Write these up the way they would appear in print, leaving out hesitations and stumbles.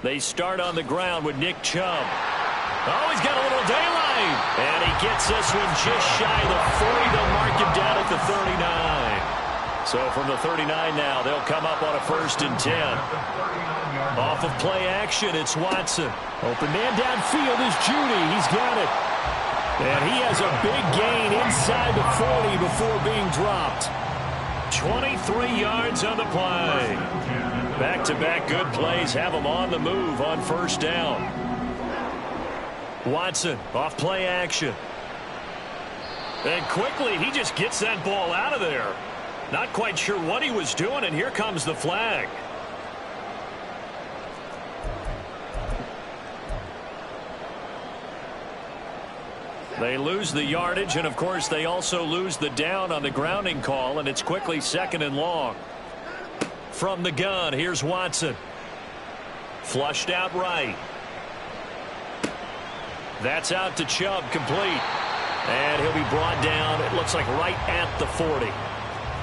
They start on the ground with Nick Chubb. Oh, he's got a little daylight. And he gets this one just shy of the 40. They'll mark him down at the 39. So from the 39 now, they'll come up on a 1st and 10. Off of play action, it's Watson. Open man downfield is Judy. He's got it. And he has a big gain inside the 40 before being dropped. 23 yards on the play. Back-to-back good plays have him on the move on 1st down. Watson off play action. And quickly he just gets that ball out of there. Not quite sure what he was doing, and here comes the flag. They lose the yardage, and of course they also lose the down on the grounding call, and it's quickly 2nd and long. From the gun, here's Watson. Flushed out right. That's out to Chubb, complete. And he'll be brought down, it looks like right at the 40.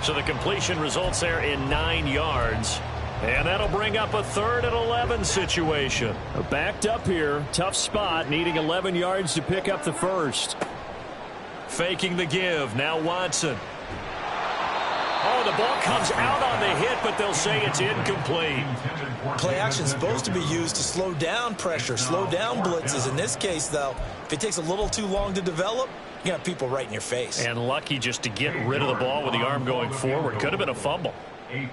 So the completion results there in 9 yards. And that'll bring up a 3rd and 11 situation. Backed up here, tough spot, needing 11 yards to pick up the 1st. Faking the give, now Watson. Oh, the ball comes out on the hit, but they'll say it's incomplete. Play action is supposed to be used to slow down pressure, slow down blitzes. In this case, though, if it takes a little too long to develop, you got people right in your face. And lucky just to get rid of the ball with the arm going forward. Could have been a fumble. A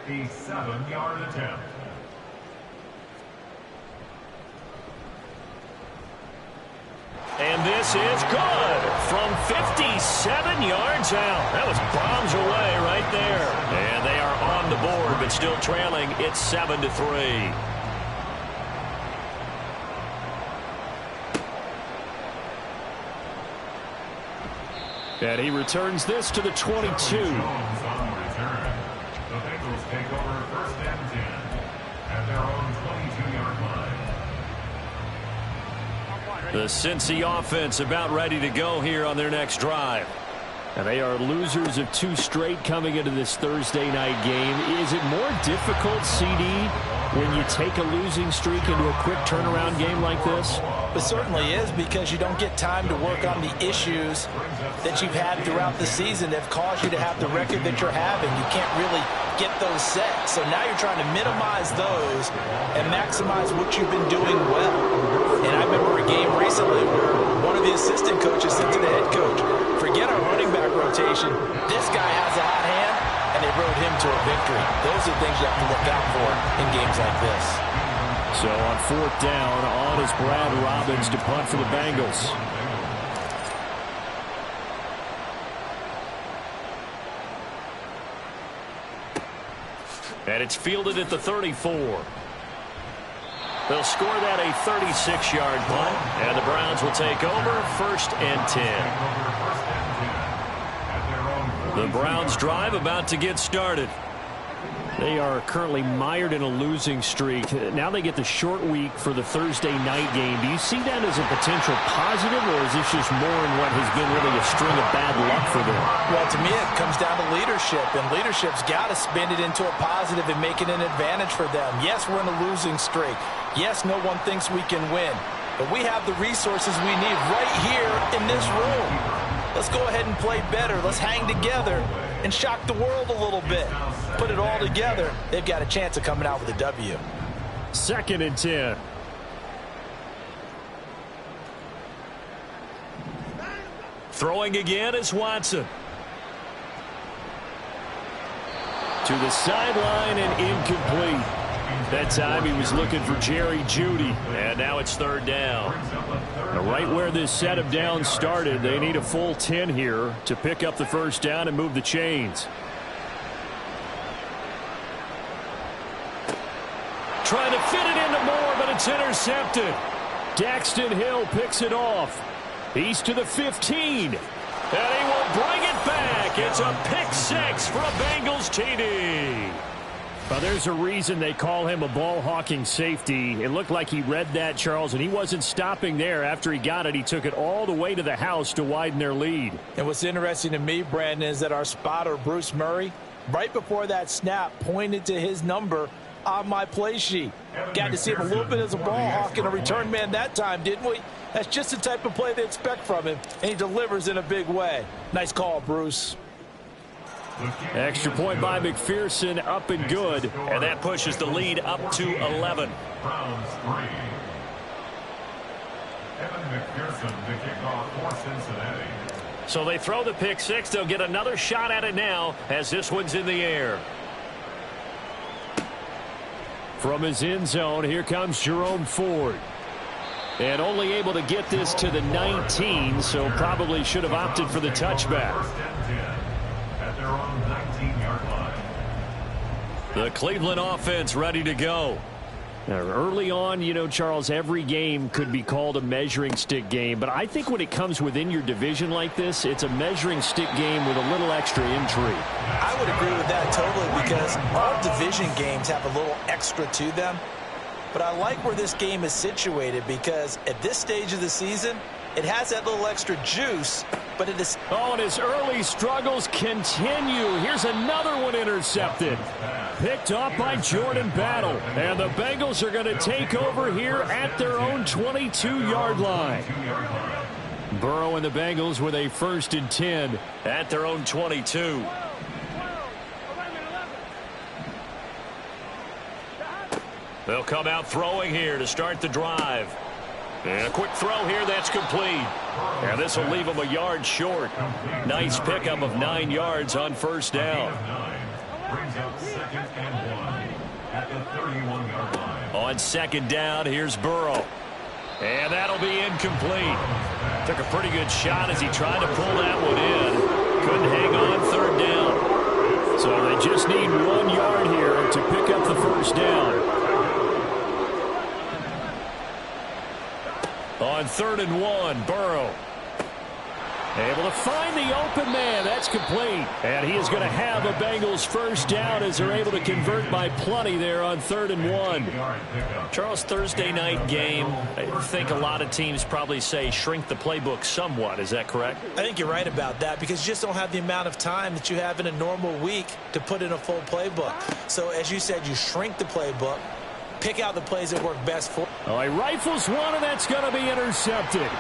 57-yard attempt. And this is good from 57 yards out. That was bombs away right there. And they are on the board, but still trailing. It's 7-3. And he returns this to the 22. The Bengals take over 1st and 10 at their own 22-yard line. The Cincy offense about ready to go here on their next drive. And they are losers of 2 straight coming into this Thursday night game. Is it more difficult, CD, when you take a losing streak into a quick turnaround game like this? It certainly is, because you don't get time to work on the issues that you've had throughout the season that have caused you to have the record that you're having. You can't really get those set. So now you're trying to minimize those and maximize what you've been doing well. And I remember a game recently where one of the assistant coaches said to the head coach, forget our running back rotation. This guy has a hot hand, and they rode him to a victory. Those are things you have to look out for in games like this. So on 4th down, on is Brad Robbins to punt for the Bengals. And it's fielded at the 34. They'll score that a 36-yard punt, and the Browns will take over 1st and 10. The Browns drive about to get started. They are currently mired in a losing streak. Now they get the short week for the Thursday night game. Do you see that as a potential positive, or is this just more in what has been really a string of bad luck for them? Well, to me, it comes down to leadership, and leadership's got to spin it into a positive and make it an advantage for them. Yes, we're in a losing streak. Yes, no one thinks we can win, but we have the resources we need right here in this room. Let's go ahead and play better. Let's hang together and shock the world a little bit. Put it all together, they've got a chance of coming out with a W. 2nd and 10. Throwing again is Watson. To the sideline and incomplete. That time he was looking for Jerry Jeudy. And now it's 3rd down. Now right where this set of downs started, they need a full 10 here to pick up the 1st down and move the chains. Trying to fit it into Moore, but it's intercepted. Daxton Hill picks it off. He's to the 15. And he will bring it back. It's a pick 6 for a Bengals TD. Well, there's a reason they call him a ball-hawking safety. It looked like he read that, Charles, and he wasn't stopping there. After he got it, he took it all the way to the house to widen their lead. And what's interesting to me, Brandon, is that our spotter, Bruce Murray, right before that snap, pointed to his number on my play sheet. Got to see him a little bit as a ball hawk and a return man that time, didn't we? That's just the type of play they expect from him, and he delivers in a big way. Nice call, Bruce. Extra point by McPherson, up and good. And that pushes the lead up to 11. Browns 3. Evan McPherson to kick off for Cincinnati. So they throw the pick six. They'll get another shot at it now as this one's in the air. From his end zone, here comes Jerome Ford. And only able to get this to the 19, so probably should have opted for the touchback. First and 10 at their own 19-yard line. The Cleveland offense ready to go. Now, early on, you know, Charles, every game could be called a measuring stick game. But I think when it comes within your division like this, it's a measuring stick game with a little extra intrigue. I would agree with that totally because all division games have a little extra to them. But I like where this game is situated because at this stage of the season, it has that little extra juice, but it is... Oh, and his early struggles continue. Here's another one intercepted. Picked off by Jordan Battle. And the Bengals are going to take over here at their own 22-yard line. Burrow and the Bengals with a 1st and 10 at their own 22. They'll come out throwing here to start the drive. And a quick throw here, that's complete. And this will leave them a yard short. Nice pickup of 9 yards on first down. Brings up 2nd and 1 at the 31-yard line. On 2nd down, here's Burrow. And that'll be incomplete. Took a pretty good shot as he tried to pull that one in. Couldn't hang on 3rd down. So they just need 1 yard here to pick up the first down. On 3rd and 1, Burrow. Able to find the open man. That's complete. And he is going to have a Bengals first down as they're able to convert by plenty there on 3rd and 1. Charles, Thursday night game, I think a lot of teams probably say shrink the playbook somewhat. Is that correct? I think you're right about that because you just don't have the amount of time that you have in a normal week to put in a full playbook. So as you said, you shrink the playbook. Pick out the plays that work best for. Oh, he rifles one, and that's going to be intercepted.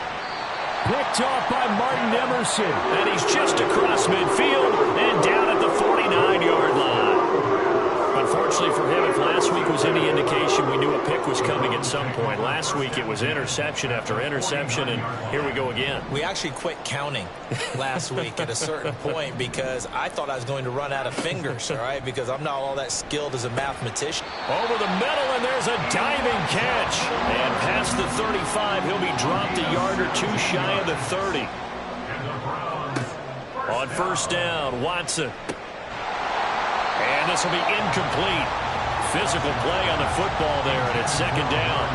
Picked off by Martin Emerson. And he's just across midfield and down at the 49-yard line. Unfortunately for him, if last week was any indication, we knew a pick was coming at some point. Last week it was interception after interception, and here we go again. We actually quit counting last week at a certain point because I thought I was going to run out of fingers, all right, because I'm not all that skilled as a mathematician. Over the middle, and there's a diving catch. And past the 35, he'll be dropped a yard or two shy of the 30. On first down, Watson. And this will be incomplete. Physical play on the football there, and it's 2nd down.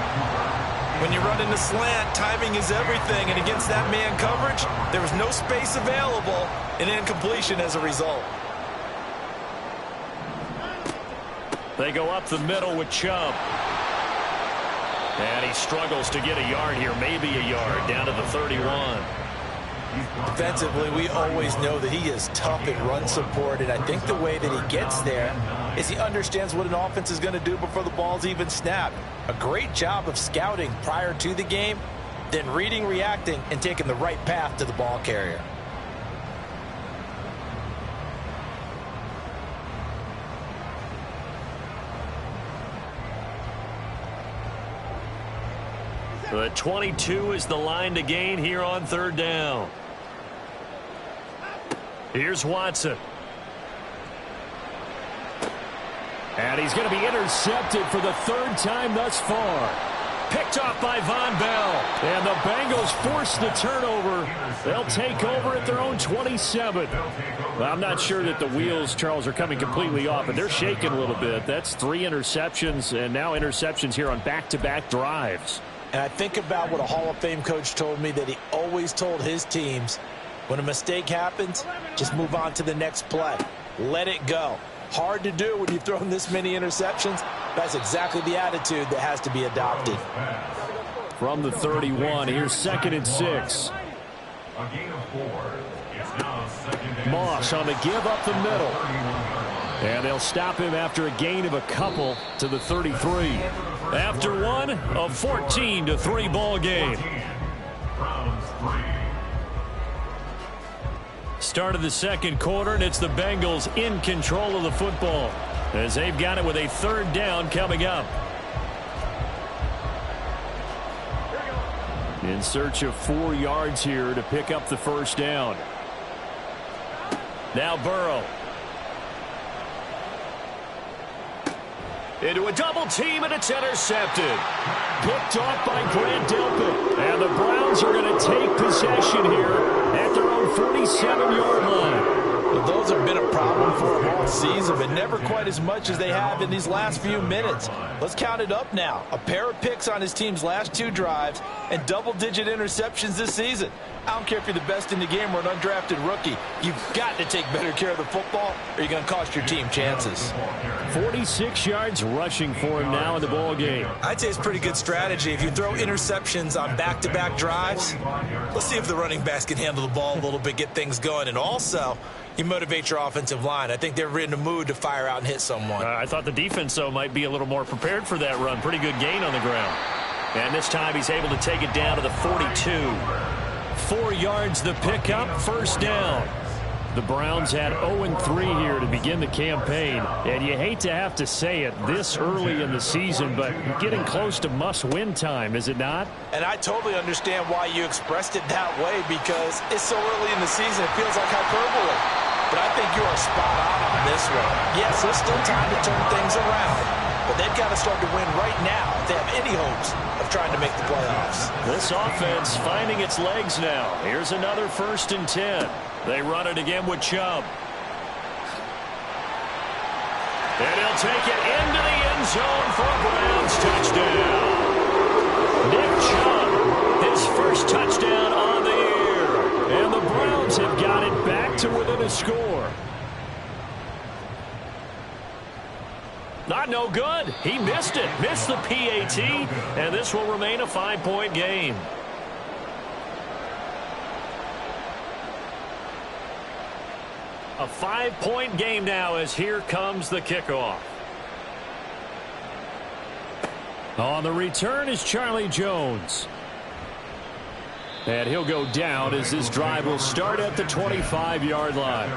When you run in the slant, timing is everything, and against that man coverage, there was no space available, and incompletion as a result. They go up the middle with Chubb. And he struggles to get a yard here, maybe a yard, down to the 31. Defensively, we always know that he is tough in run support, and I think the way that he gets there is he understands what an offense is going to do before the ball's even snapped. A great job of scouting prior to the game, then reading, reacting, and taking the right path to the ball carrier. The 22 is the line to gain here on 3rd down. Here's Watson. And he's going to be intercepted for the 3rd time thus far. Picked off by Von Bell. And the Bengals force the turnover. They'll take over at their own 27. Well, I'm not sure that the wheels, Charles, are coming completely off, but they're shaking a little bit. That's 3 interceptions, and now interceptions here on back-to-back drives. And I think about what a Hall of Fame coach told me that he always told his teams, when a mistake happens, just move on to the next play. Let it go. Hard to do when you've thrown this many interceptions. That's exactly the attitude that has to be adopted. From the 31, here's 2nd and 6. A gain of 4. It's now 2nd and Moss on the give up the middle. And they'll stop him after a gain of a couple to the 33. After one, a 14-3 ball game. Start of the second quarter, and it's the Bengals in control of the football as they've got it with a third down coming up. In search of 4 yards here to pick up the first down. Now Burrow. Into a double team, and it's intercepted. Picked off by Grant Delpit. And the Browns are going to take possession here at their own 47-yard line. Well, those have been a problem for them all season, but never quite as much as they have in these last few minutes. Let's count it up now. A pair of picks on his team's last 2 drives and double-digit interceptions this season. I don't care if you're the best in the game or an undrafted rookie. You've got to take better care of the football or you're going to cost your team chances. 46 yards rushing for him now in the ball game. I'd say it's pretty good strategy. If you throw interceptions on back-to-back drives, let's see if the running backs can handle the ball a little bit, get things going, and also you motivate your offensive line. I think they're in the mood to fire out and hit someone. I thought the defense, though, might be a little more prepared for that run. Pretty good gain on the ground. And this time he's able to take it down to the 42. 4 yards the pickup, first down. The Browns had 0-3 here to begin the campaign. And you hate to have to say it this early in the season, but getting close to must-win time, is it not? And I totally understand why you expressed it that way, because it's so early in the season it feels like hyperbole. But I think you are spot on this one. Yes, there's still time to turn things around, but they've got to start to win right now if they have any hopes of trying to make the playoffs. This offense finding its legs now. Here's another 1st and 10. They run it again with Chubb. And he'll take it into the end zone for a Browns touchdown. Nick Chubb, his first touchdown on the year. And the Browns have got it back to within a score. Not no good. He missed it. Missed the PAT. And this will remain a 5-point game. A 5-point game now as here comes the kickoff. On the return is Charlie Jones. And he'll go down as this drive will start at the 25-yard line.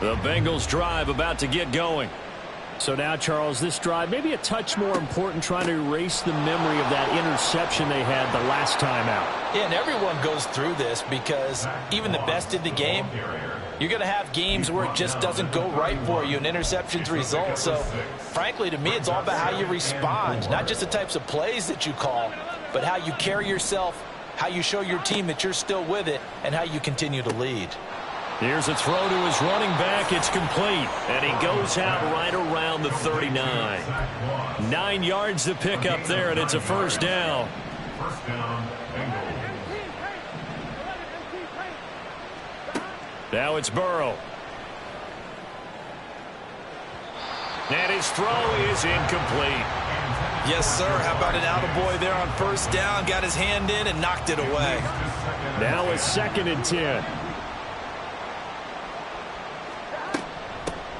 The Bengals drive about to get going. So now, Charles, this drive maybe a touch more important, trying to erase the memory of that interception they had the last time out. Yeah, and everyone goes through this because even the best in the game, you're going to have games where it just doesn't go right for you and interceptions result. So, frankly, to me, it's all about how you respond, not just the types of plays that you call, but how you carry yourself, how you show your team that you're still with it, and how you continue to lead. Here's a throw to his running back. It's complete. And he goes out right around the 39. 9 yards to pick up there, and it's a first down. Now it's Burrow. And his throw is incomplete. Yes, sir. How about an attaboy there on first down? Got his hand in and knocked it away. Now it's 2nd and 10.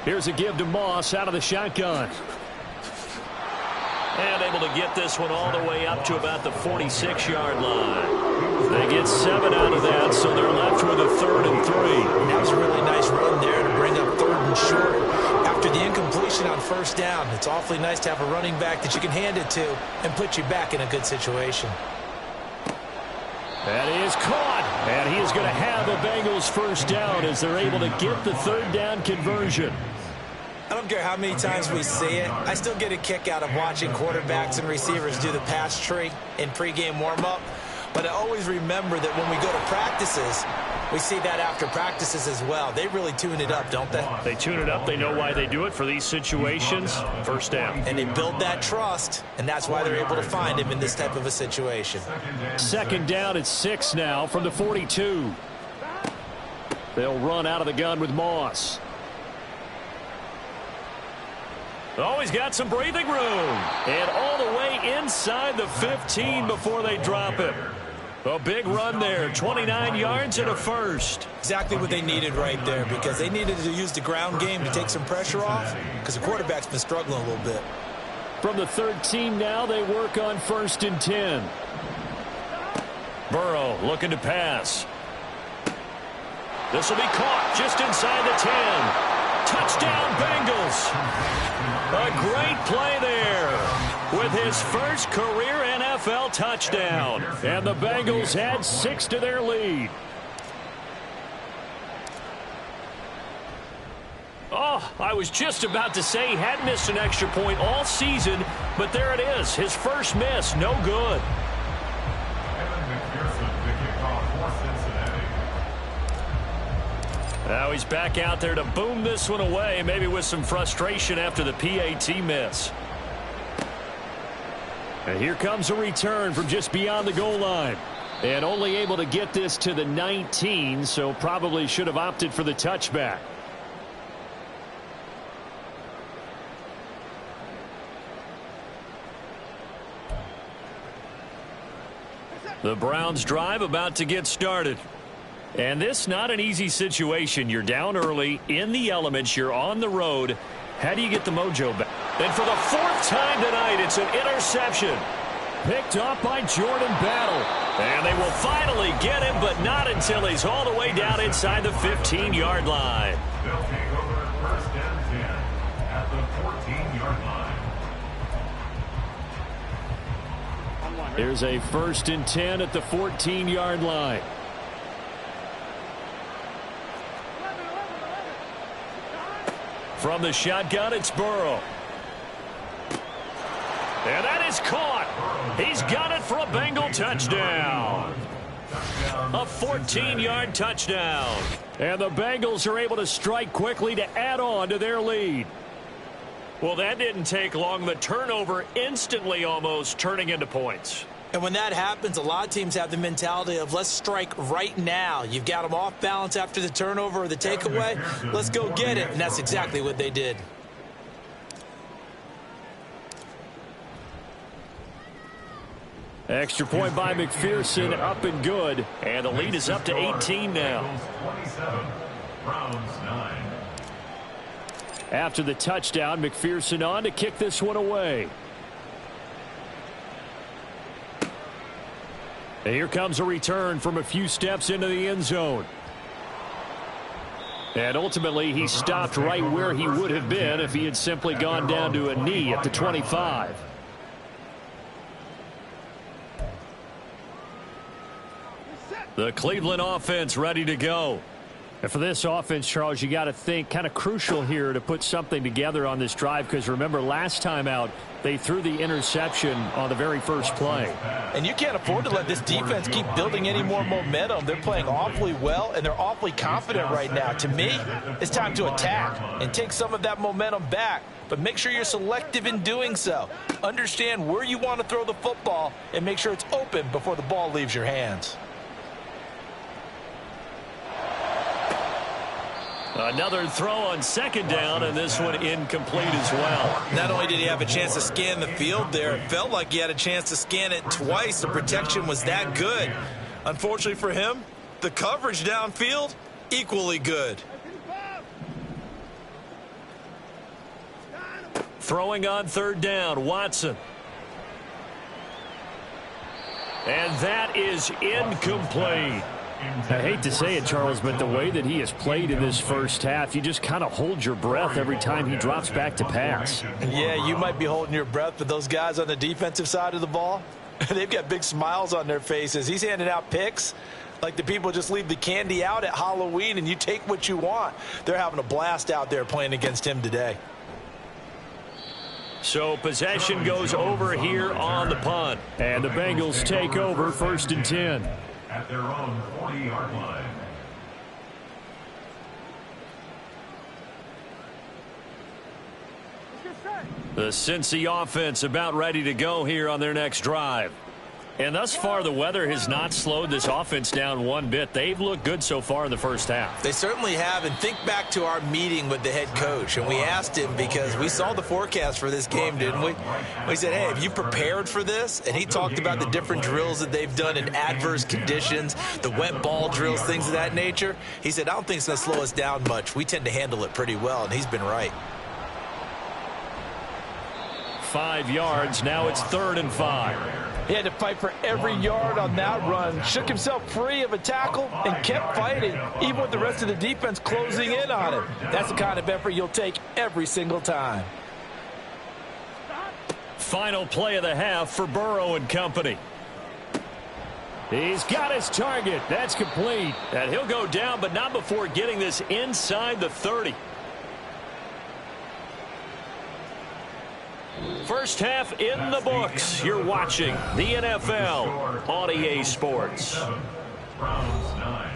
Here's a give to Moss out of the shotgun. And able to get this one all the way up to about the 46-yard line. They get 7 out of that, so they're left with a 3rd and 3. That was a really nice run there to bring up 3rd and short. After the incompletion on first down, it's awfully nice to have a running back that you can hand it to and put you back in a good situation. That is caught, and he is going to have the Bengals first down as they're able to get the 3rd down conversion. I don't care how many times we see it. I still get a kick out of watching quarterbacks and receivers do the pass tree in pregame warm-up. But I always remember that when we go to practices, we see that after practices as well. They really tune it up, don't they? They tune it up. They know why they do it for these situations. First down. And they build that trust, and that's why they're able to find him in this type of a situation. 2nd down at 6 now from the 42. They'll run out of the gun with Moss. Oh, he's got some breathing room. And all the way inside the 15 before they drop it. A big run there, 29 yards and a first. Exactly what they needed right there, because they needed to use the ground game to take some pressure off, because the quarterback's been struggling a little bit. From the 13 now, they work on 1st and 10. Burrow looking to pass. This will be caught just inside the 10. Touchdown, Bengals. A great play there with his first career NFL touchdown. And the Bengals add 6 to their lead. Oh, I was just about to say he hadn't missed an extra point all season, but there it is. His first miss, no good. Now he's back out there to boom this one away, maybe with some frustration after the PAT miss. And here comes a return from just beyond the goal line. And only able to get this to the 19, so probably should have opted for the touchback. The Browns drive about to get started. And this not an easy situation. You're down early, in the elements, you're on the road. How do you get the mojo back? And for the 4th time tonight, it's an interception. Picked up by Jordan Battle. And they will finally get him, but not until he's all the way down inside the 15-yard line. They'll take over 1st and 10 at the 14-yard line. There's a 1st and 10 at the 14-yard line. From the shotgun, it's Burrow. And that is caught. He's got it for a Bengal touchdown. A 14-yard touchdown. And the Bengals are able to strike quickly to add on to their lead. Well, that didn't take long. The turnover instantly almost turning into points. And when that happens, a lot of teams have the mentality of let's strike right now. You've got them off balance after the turnover or the takeaway. Let's go get it. And that's exactly what they did. Extra point by McPherson, up and good. And the lead is up to 18 now. 27, Browns 9. After the touchdown, McPherson on to kick this one away. And here comes a return from a few steps into the end zone. And ultimately, he stopped right where he would have been if he had simply gone down to a knee at the 25. The Cleveland offense ready to go. And for this offense, Charles, you got to think kind of crucial here to put something together on this drive, because remember last time out they threw the interception on the very first play. And you can't afford to let this defense keep building any more momentum. They're playing awfully well, and they're awfully confident right now. To me, it's time to attack and take some of that momentum back. But make sure you're selective in doing so. Understand where you want to throw the football and make sure it's open before the ball leaves your hands. Another throw on 2nd down, and this one incomplete as well. Not only did he have a chance to scan the field there, it felt like he had a chance to scan it twice. The protection was that good. Unfortunately for him, the coverage downfield, equally good. Throwing on 3rd down, Watson. And that is incomplete. I hate to say it, Charles, but the way that he has played in this first half, you just kind of hold your breath every time he drops back to pass. Yeah, you might be holding your breath, but those guys on the defensive side of the ball, they've got big smiles on their faces. He's handing out picks like the people just leave the candy out at Halloween and you take what you want. They're having a blast out there playing against him today. So possession goes over here on the punt. And the Bengals take over 1st and 10. At their own 40-yard line. The Cincy offense about ready to go here on their next drive. And thus far, the weather has not slowed this offense down one bit. They've looked good so far in the first half. They certainly have. And think back to our meeting with the head coach. And we asked him, because we saw the forecast for this game, didn't we? We said, hey, have you prepared for this? And he talked about the different drills that they've done in adverse conditions, the wet ball drills, things of that nature. He said, I don't think it's going to slow us down much. We tend to handle it pretty well, and he's been right. 5 yards. Now it's 3rd and 5. He had to fight for every yard on that run, shook himself free of a tackle, and kept fighting, even with the rest of the defense closing in on him. That's the kind of effort you'll take every single time. Final play of the half for Burrow and company. He's got his target. That's complete. And he'll go down, but not before getting this inside the 30. First half in the books. You're watching the NFL on EA Sports. Browns 9.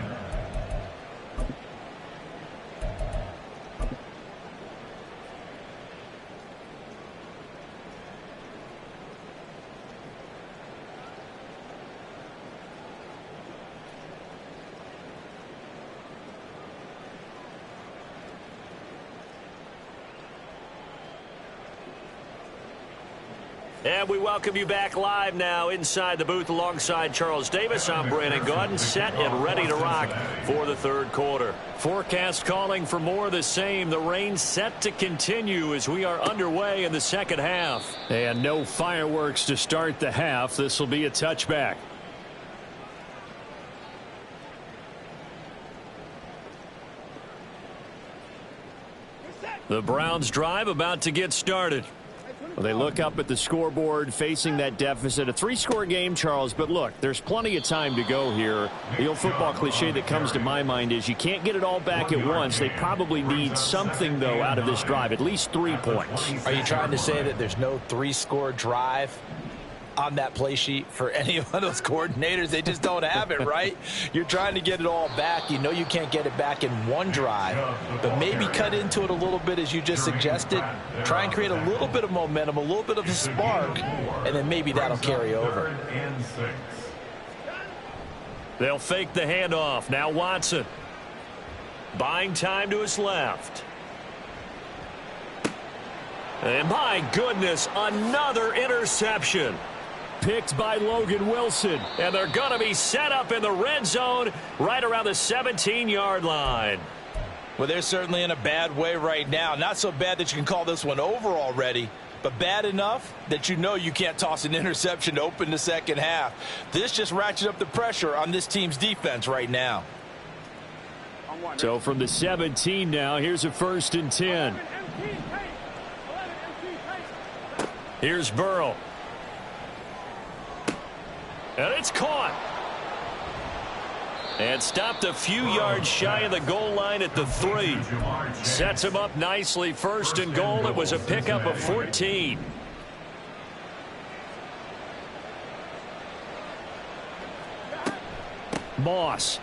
And we welcome you back live now inside the booth alongside Charles Davis. I'm Brandon Gaudin, set and ready to rock for the third quarter. Forecast calling for more of the same. The rain set to continue as we are underway in the second half. And no fireworks to start the half. This will be a touchback. The Browns drive about to get started. Well, they look up at the scoreboard facing that deficit. A 3-score game, Charles, but look, there's plenty of time to go here. The old football cliche that comes to my mind is you can't get it all back at once. They probably need something, though, out of this drive, at least 3 points. Are you trying to say that there's no 3-score drive on that play sheet for any of those coordinators? They just don't have it, right? You're trying to get it all back. You know you can't get it back in one drive, but maybe cut into it a little bit as you just suggested. Try and create a little bit of momentum, a little bit of a spark, and then maybe that'll carry over. They'll fake the handoff. Now Watson. Buying time to his left. And my goodness, another interception. Picked by Logan Wilson. And they're going to be set up in the red zone right around the 17-yard line. Well, they're certainly in a bad way right now. Not so bad that you can call this one over already, but bad enough that you know you can't toss an interception to open the second half. This just ratchets up the pressure on this team's defense right now. So from the 17 now, here's a 1st and 10. Here's Burrow. And it's caught. And stopped a few yards shy of the goal line at the 3. Sets him up nicely. 1st and goal. It was a pickup of 14. Moss.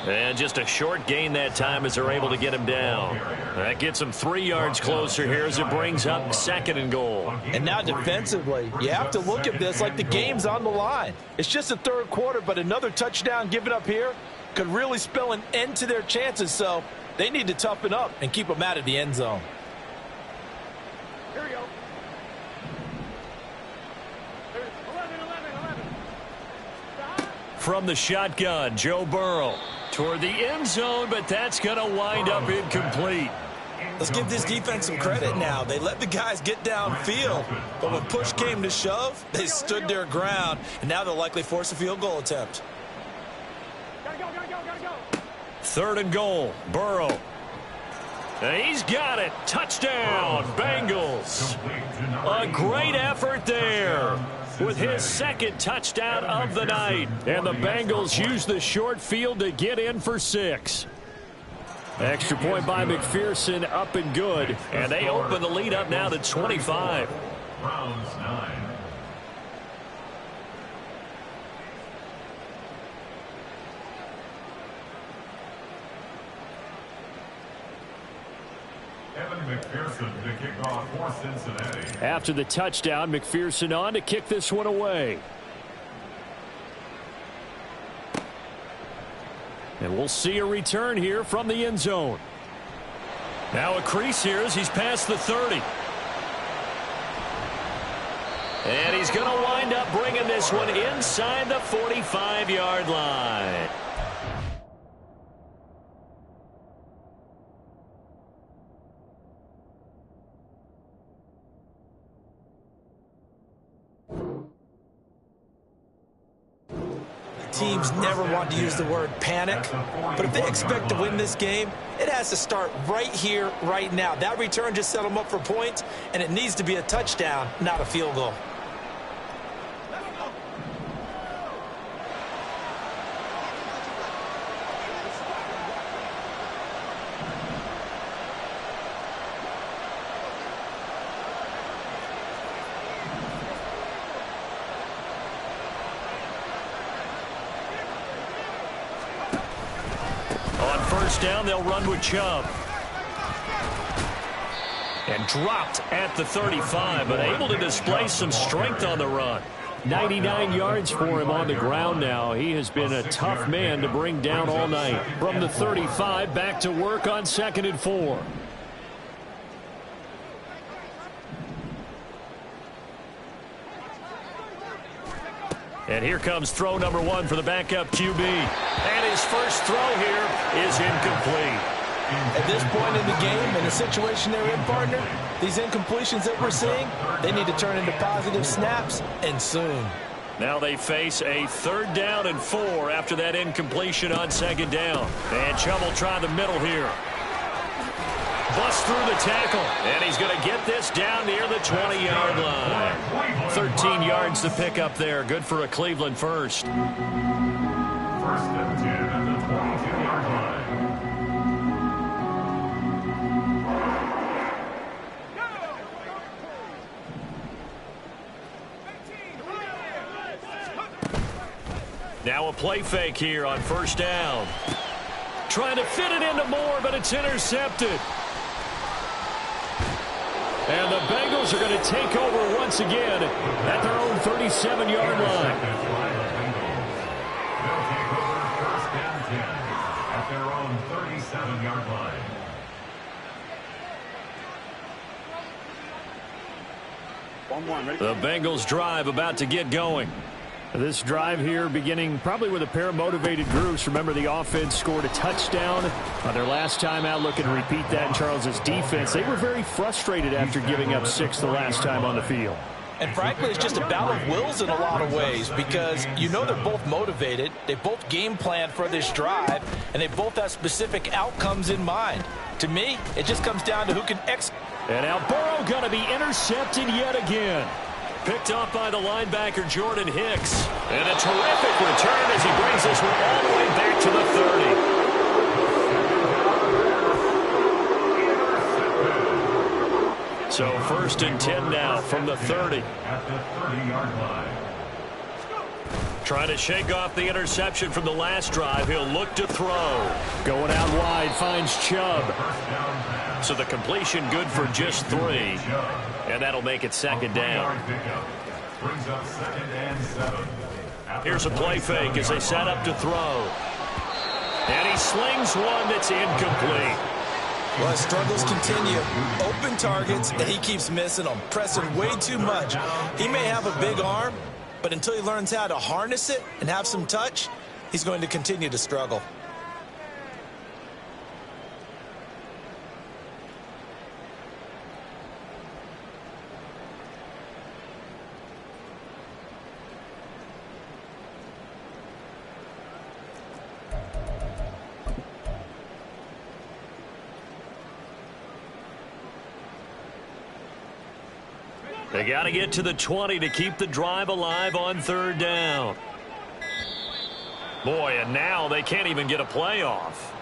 And just a short gain that time as they're able to get him down. That gets him 3 yards closer here as it brings up 2nd and goal. And now defensively, you have to look at this like the game's on the line. It's just the third quarter, but another touchdown given up here could really spell an end to their chances. So they need to toughen up and keep them out of the end zone. Here we go. 11. From the shotgun, Joe Burrow toward the end zone, but that's going to wind up incomplete. Let's give this defense some credit now. They let the guys get downfield, but when push came to shove, they stood their ground, and now they'll likely force a field goal attempt. Gotta go. 3rd and goal, Burrow. And he's got it. Touchdown, Bengals. A great effort there with his 2nd touchdown of the night. And the Bengals use the short field to get in for 6. Extra point by McPherson, up and good. And they open the lead up now to 25. Browns 9. Evan McPherson to kick off for Cincinnati. After the touchdown, McPherson on to kick this one away. And we'll see a return here from the end zone. Now a crease here as he's past the 30. And he's going to wind up bringing this one inside the 45-yard line. Teams never want to use the word panic, but if they expect to win this game, it has to start right here, right now. That return just set them up for points, and it needs to be a touchdown, not a field goal. First down, they'll run with Chubb. And dropped at the 35, but able to display some strength on the run. 99 yards for him on the ground now. He has been a tough man to bring down all night. From the 35, back to work on 2nd and 4. And here comes throw number 1 for the backup QB. And his first throw here is incomplete. At this point in the game, in the situation they're in, partner, these incompletions that we're seeing, they need to turn into positive snaps, and soon. Now they face a 3rd down and 4 after that incompletion on 2nd down. And Chubb will try the middle here. Bust through the tackle, and he's going to get this down near the 20-yard line. 13 yards to pick up there. Good for a Cleveland first. 1st and 10 at the 22-yard line. Now a play fake here on 1st down. Trying to fit it into Moore, but it's intercepted. And the Bengals are going to take over once again at their own 37-yard line. They'll take over 1st and 10 at their own 37-yard line. The Bengals drive about to get going. This drive here beginning probably with a pair of motivated groups. Remember, the offense scored a touchdown on their last time out. Looking to repeat that in Charles's defense. They were very frustrated after giving up 6 the last time on the field. And frankly, it's just a battle of wills in a lot of ways because you know they're both motivated. They both game plan for this drive, and they both have specific outcomes in mind. To me, it just comes down to who can execute. And now Burrow going to be intercepted yet again. Picked off by the linebacker, Jordan Hicks. And a terrific return as he brings this one all the way back to the 30. So 1st and 10 now from the 30. At the 30-yard line. Trying to shake off the interception from the last drive. He'll look to throw. Going out wide, finds Chubb. So the completion good for just 3. And that'll make it 2nd down. Brings up 2nd and 7. Here's a play fake as they set up to throw. And he slings one that's incomplete. Well, his struggles continue. Open targets, and he keeps missing them, pressing way too much. He may have a big arm, but until he learns how to harness it and have some touch, he's going to continue to struggle. They got to get to the 20 to keep the drive alive on 3rd down. Boy, and now they can't even get a play off.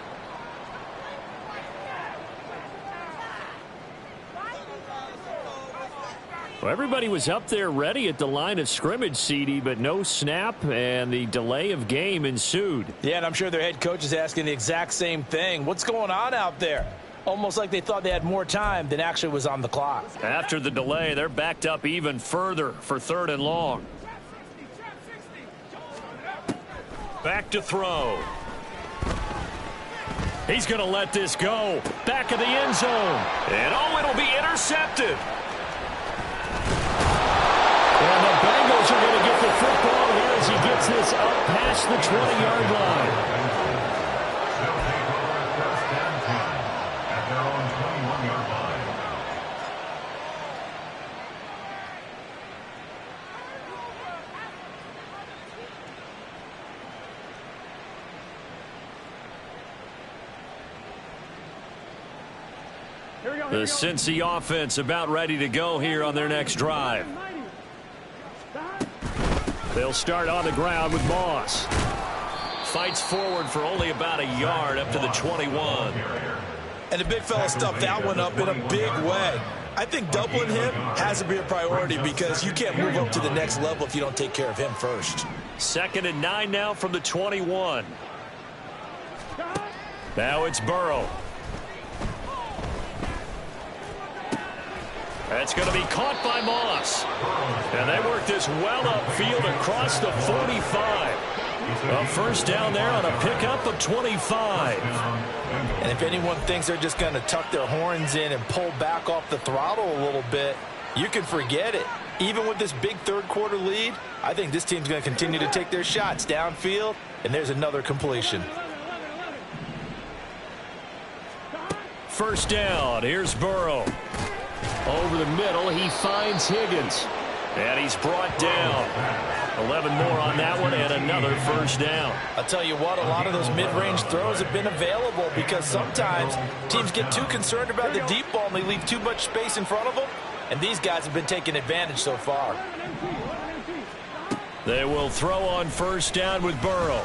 Well, everybody was up there ready at the line of scrimmage, CD, but no snap, and the delay of game ensued. Yeah, and I'm sure their head coach is asking the exact same thing. What's going on out there? Almost like they thought they had more time than actually was on the clock. After the delay, they're backed up even further for 3rd and long. Back to throw. He's going to let this go. Back of the end zone. And oh, it'll be intercepted. And the Bengals are going to get the football here as he gets this up past the 20-yard line. They'll take over at first and 10 at their own 21-yard line. Here we go. The Cincy offense about ready to go here on their next drive. They'll start on the ground with Moss. Fights forward for only about a yard up to the 21. And the big fella stuffed that one up in a big way. I think doubling him has to be a priority because you can't move up to the next level if you don't take care of him first. 2nd and 9 now from the 21. Now it's Burrow. That's going to be caught by Moss. And they work this well upfield across the 45. A first down there on a pickup of 25. And if anyone thinks they're just going to tuck their horns in and pull back off the throttle a little bit, you can forget it. Even with this big 3rd quarter lead, I think this team's going to continue to take their shots downfield, and there's another completion. First down. Here's Burrow. Over the middle, he finds Higgins. And he's brought down. 11 more on that one, and another first down. I'll tell you what, a lot of those mid-range throws have been available because sometimes teams get too concerned about the deep ball and they leave too much space in front of them, and these guys have been taking advantage so far. They will throw on first down with Burrow.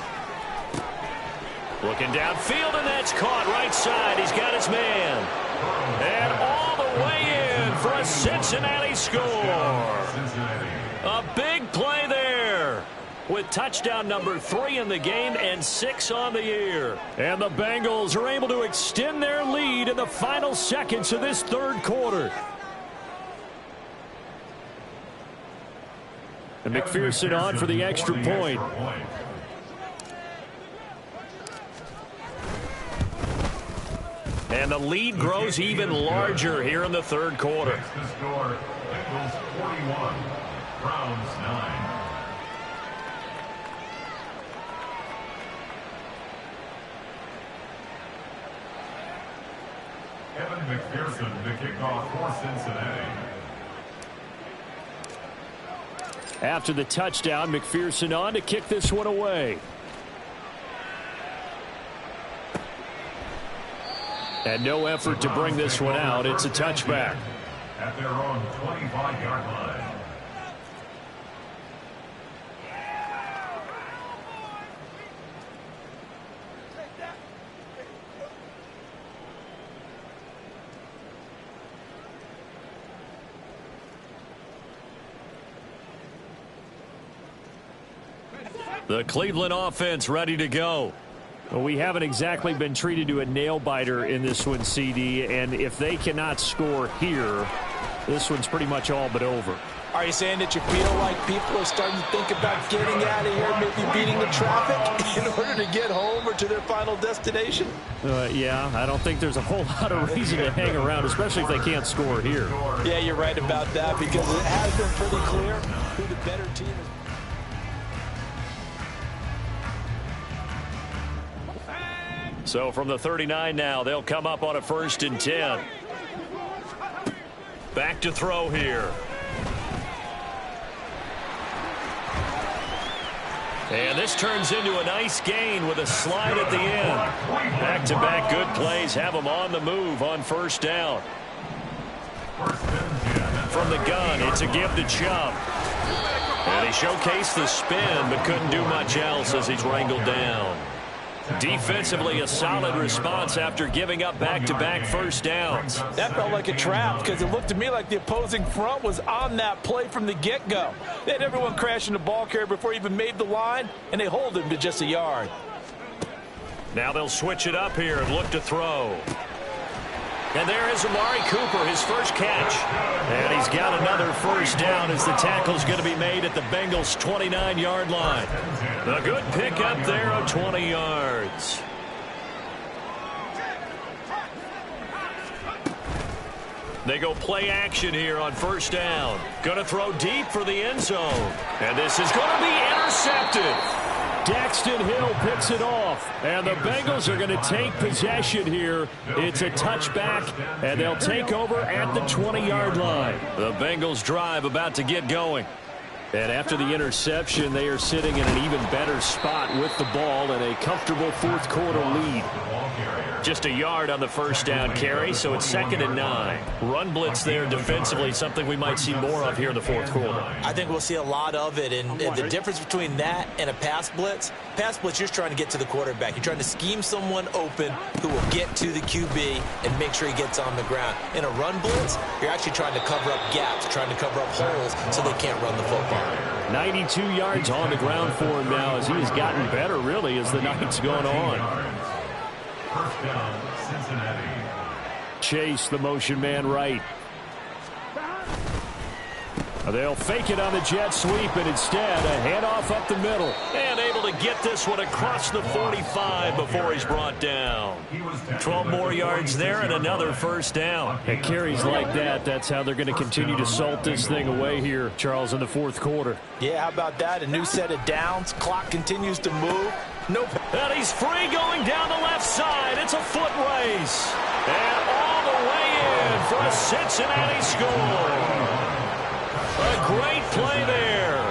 Looking downfield, and that's caught right side. He's got his man. And all the way in for a Cincinnati score. A big play there with touchdown number 3 in the game and 6 on the year. And the Bengals are able to extend their lead in the final seconds of this 3rd quarter. And McPherson on for the extra point. And the lead grows even larger here in the 3rd quarter. Makes the score Bengals 41, Browns 9. Evan McPherson to kick off for Cincinnati. After the touchdown, McPherson on to kick this one away. And no effort to bring this one out. It's a touchback. At their own 25-yard line. The Cleveland offense ready to go. Well, we haven't exactly been treated to a nail-biter in this one, CD, and if they cannot score here, this one's pretty much all but over. Are you saying that you feel like people are starting to think about getting out of here, maybe beating the traffic in order to get home or to their final destination? Yeah, I don't think there's a whole lot of reason to hang around, especially if they can't score here. Yeah, you're right about that because it has been pretty clear who the better team is. So from the 39 now, they'll come up on a 1st and 10. Back to throw here. And this turns into a nice gain with a slide at the end. Back-to-back good plays have them on the move on first down. From the gun, it's a give to Chubb. And he showcased the spin, but couldn't do much else as he's wrangled down. Defensively, a solid response after giving up back-to-back first downs. That felt like a trap because it looked to me like the opposing front was on that play from the get-go. They had everyone crashing the ball carrier before he even made the line, and they hold him to just a yard. Now they'll switch it up here and look to throw. And there is Amari Cooper, his first catch. And he's got another first down as the tackle's going to be made at the Bengals' 29-yard line. A good pickup there of 20 yards. They go play action here on first down. Going to throw deep for the end zone. And this is going to be intercepted. Daxton Hill picks it off, and the Bengals are going to take possession here. It's a touchback, and they'll take over at the 20-yard line. The Bengals drive about to get going. And after the interception, they are sitting in an even better spot with the ball and a comfortable fourth-quarter lead. Just a yard on the first down carry, so it's 2nd and 9. Run blitz there defensively, something we might see more of here in the fourth quarter. I think we'll see a lot of it, and the difference between that and a pass blitz, you're just trying to get to the quarterback. You're trying to scheme someone open who will get to the QB and make sure he gets on the ground. In a run blitz, you're actually trying to cover up gaps, trying to cover up holes so they can't run the football. 92 yards on the ground for him now as he has gotten better, really, as the night's going on. First down, Cincinnati. Chase, the motion man right. They'll fake it on the jet sweep, and instead a handoff up the middle. And able to get this one across the 45 before he's brought down. 12 more yards there and another first down. And carries like that, that's how they're going to continue to salt this thing away here, Charles, in the fourth quarter. Yeah, how about that? A new set of downs. Clock continues to move. Nope. And he's free going down the left side. It's a foot race. And all the way in for a Cincinnati score. A great play there.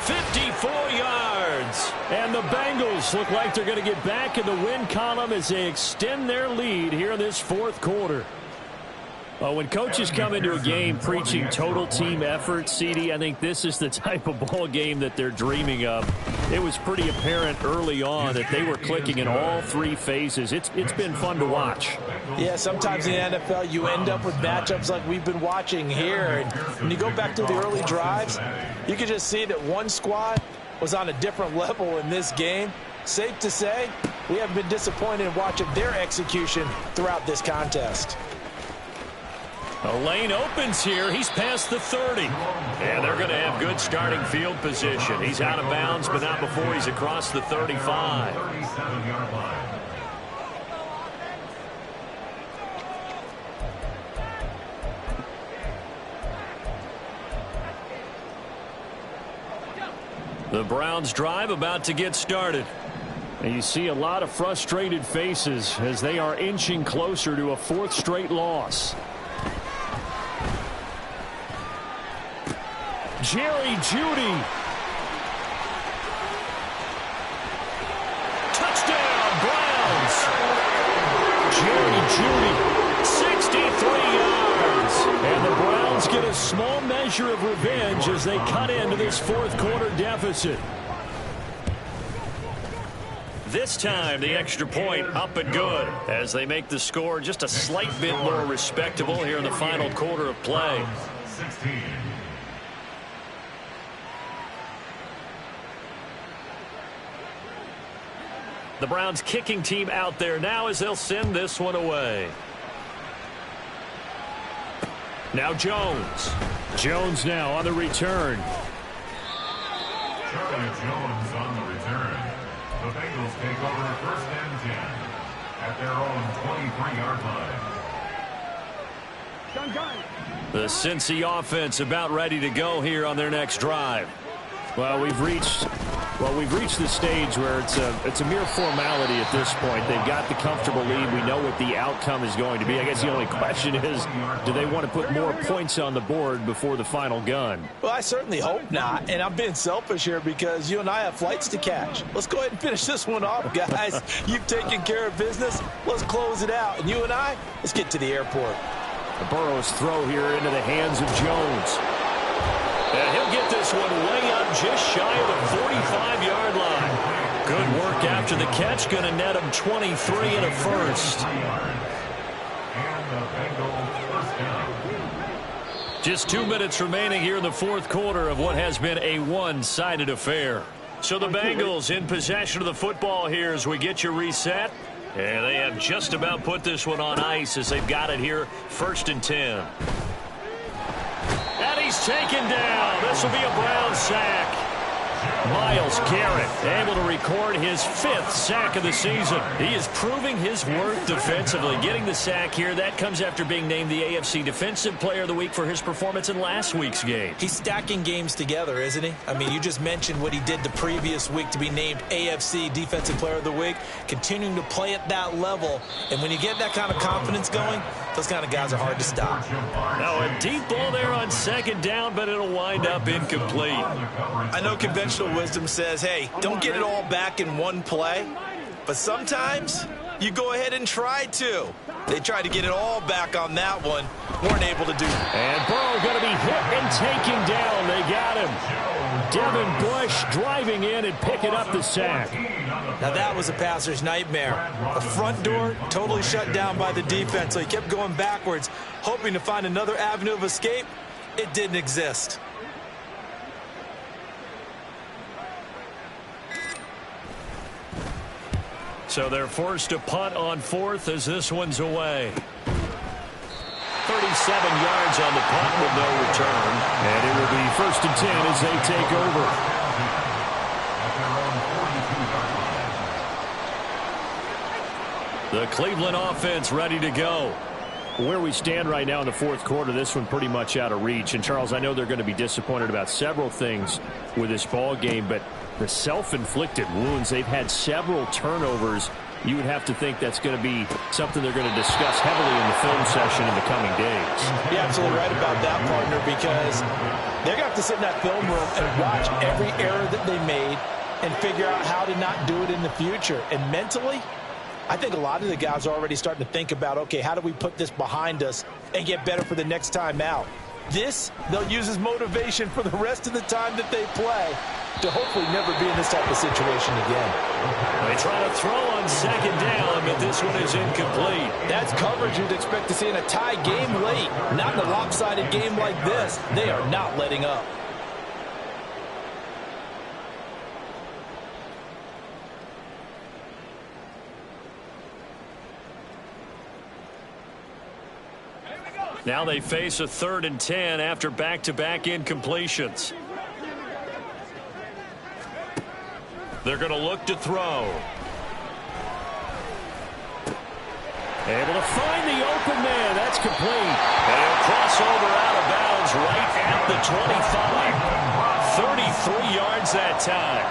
54 yards. And the Bengals look like they're going to get back in the win column as they extend their lead here in this fourth quarter. When coaches come into a game preaching total team effort, CD, I think this is the type of ball game that they're dreaming of. It was pretty apparent early on that they were clicking in all three phases. It's been fun to watch. Yeah, sometimes in the NFL you end up with matchups like we've been watching here. And when you go back to the early drives, you can just see that one squad was on a different level in this game. Safe to say, we have been disappointed in watching their execution throughout this contest. A lane opens here. He's past the 30. And they're going to have good starting field position. He's out of bounds, but not before he's across the 35. 37-yard line. The Browns drive about to get started. And you see a lot of frustrated faces as they are inching closer to a fourth straight loss. Jerry Jeudy. Touchdown, Browns. Jerry Jeudy, 63 yards. And the Browns get a small measure of revenge as they cut into this fourth quarter deficit. This time, the extra point up and good as they make the score just a slight bit more respectable here in the final quarter of play. 16. The Browns kicking team out there now as they'll send this one away. Now Jones. Jones now on the return. Charlie Jones on the return. The Bengals take over first and 10 at their own 23-yard line. Gun. The Cincy offense about ready to go here on their next drive. Well, we've reached the stage where it's a mere formality at this point. They've got the comfortable lead. We know what the outcome is going to be. I guess the only question is, do they want to put more points on the board before the final gun? Well, I certainly hope not, and I'm being selfish here because you and I have flights to catch. Let's go ahead and finish this one off, guys. You've taken care of business. Let's close it out, and you and I, let's get to the airport. The Burrow's throw here into the hands of Jones. And he'll get this one way up just shy of the 45-yard line. Good work after the catch. Going to net him 23 and a first. Just 2 minutes remaining here in the fourth quarter of what has been a one-sided affair. So the Bengals in possession of the football here as we get you reset. And they have just about put this one on ice as they've got it here, 1st and 10. And he's taken down. This will be a Brown sack. Myles Garrett able to record his 5th sack of the season. He is proving his worth defensively. Getting the sack here, that comes after being named the AFC Defensive Player of the Week for his performance in last week's game. He's stacking games together, isn't he? I mean, you just mentioned what he did the previous week to be named AFC Defensive Player of the Week, continuing to play at that level. And when you get that kind of confidence going, those kind of guys are hard to stop. Now a deep ball there on 2nd down, but it'll wind up incomplete. I know conventional wisdom says, hey, don't get it all back in one play. But sometimes you go ahead and try to. They tried to get it all back on that one. Weren't able to do it. And Burrow going to be hit and taken down. They got him. Devin Bush driving in and picking up the sack. Now that was a passer's nightmare. The front door totally shut down by the defense, so he kept going backwards, hoping to find another avenue of escape. It didn't exist. So they're forced to punt on 4th as this one's away. 37 yards on the punt with no return. And it will be 1st and 10 as they take over. The Cleveland offense ready to go. Where we stand right now in the 4th quarter, this one pretty much out of reach. And, Charles, I know they're going to be disappointed about several things with this ball game, but the self-inflicted wounds, they've had several turnovers. You would have to think that's going to be something they're going to discuss heavily in the film session in the coming days. You're absolutely right about that, partner, because they're going to have to sit in that film room and watch every error that they made and figure out how to not do it in the future. And mentally, I think a lot of the guys are already starting to think about, okay, how do we put this behind us and get better for the next time out? This, they'll use as motivation for the rest of the time that they play to hopefully never be in this type of situation again. They try to throw on 2nd down, but this one is incomplete. That's coverage you'd expect to see in a tie game late. Not in a lopsided game like this. They are not letting up. Now they face a 3rd and 10 after back-to-back incompletions. They're going to look to throw. Able to find the open man. That's complete. And he'll cross over out of bounds right at the 25. 33 yards that time.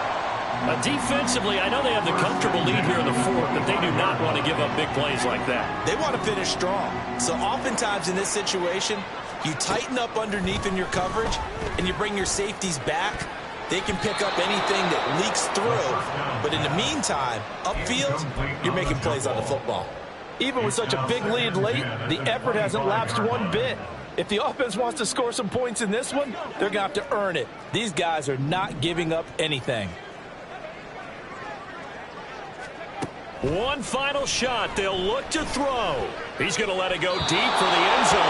Defensively, I know they have the comfortable lead here in the 4th, but they do not want to give up big plays like that. They want to finish strong. So oftentimes in this situation, you tighten up underneath in your coverage, and you bring your safeties back. They can pick up anything that leaks through. But in the meantime, upfield, you're making plays on the football. Even with such a big lead late, the effort hasn't lapsed one bit. If the offense wants to score some points in this one, they're going to have to earn it. These guys are not giving up anything. One final shot. They'll look to throw. He's going to let it go deep for the end zone.